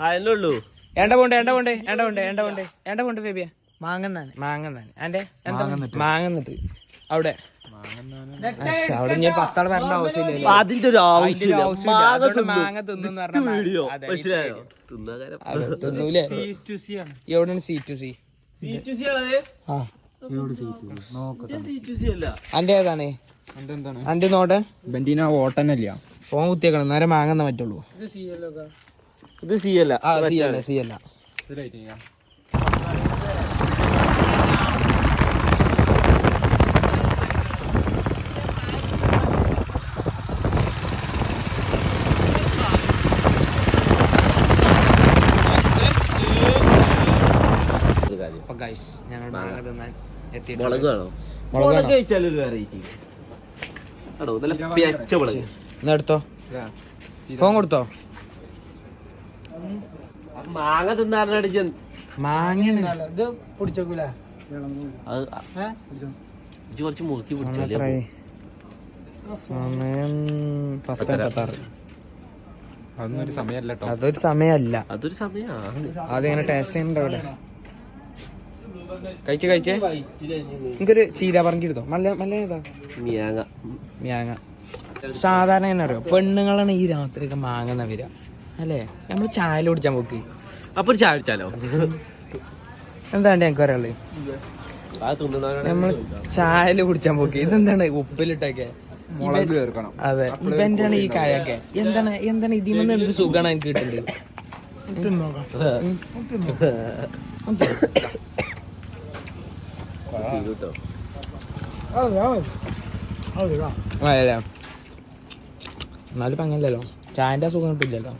അതിനുള്ളൂ. എണ്ട pond ബേബിയ മാങ്ങന്നാണ് എന്റെ മാങ്ങന്നിട്ട് അവിടെ അവിടെ ഞാൻ 10 ആള് വരേണ്ട ആവശ്യമില്ല. അതിന്റെ ഒരു ആവശ്യമില്ല. മാങ്ങ തിന്നൂന്ന് തിന്നൂലേ. എവിടെയാണ് C2C? അന്റെ ഏതാണ് അന്റെ നോട്ടെ ബെന്റീന ഓട്ടനല്ല ഫോൺ കുത്തിയേക്കണം നേരെ മാങ്ങന്ന പറ്റുള്ളൂ. ഇത് സി അല്ല. സി അല്ല ഞങ്ങൾ മാങ്ങ തിന്നാൻ എത്തിയിട്ട് മുളക് വേണോ? മുളക് കഴിച്ചാലൊരു വെറൈറ്റി. മുളക് എടുത്തോ ഫോൺ കൊടുത്തോ. മാങ്ങ തിന്നാറിനടിച്ച് മാങ്ങ കുറച്ച് മുറുക്കി പിടിച്ചല്ലേ. സമയം 10:46. അതൊന്നും സമയമല്ല. അതൊരു സമയമല്ല, അതൊരു സമയമാണ്. അതിങ്ങനെ ടേസ്റ്റ് ചെയ്യുന്നുണ്ടോ അവിടെ? കഴിച്ചേ എനിക്കൊരു ചീര പറഞ്ഞിരുന്നോ മല്ല ഏതാ മ്യാങ്ങ. സാധാരണ തന്നെ അറിയോ പെണ്ണുങ്ങളാണ് ഈ രാത്രിയൊക്കെ മാങ്ങ വരിക അല്ലേ? നമ്മള് ചായ കുടിച്ചാൻ പോക്ക്. അപ്പൊ ചായ കുടിച്ചാലോ? എന്താണ്ട് ഞങ്ങൾക്ക് പറയാനുള്ളത്? നമ്മള് ചായ കുടിച്ചാൻ പോക്ക്. ഇതെന്താണ് ഉപ്പിലിട്ടൊക്കെ മുളക് ചേർക്കണം. അതെ ഇവന്റാണ് ഈ കായൊക്കെ. എന്താണ് ഇതിമെന്ന് എന്ത് സുഖമാണ് എനിക്ക് കിട്ടുന്നത്. എന്നാലും ഇപ്പൊ അങ്ങനല്ലോ, ചായന്റെ സുഖം കിട്ടില്ലല്ലോ.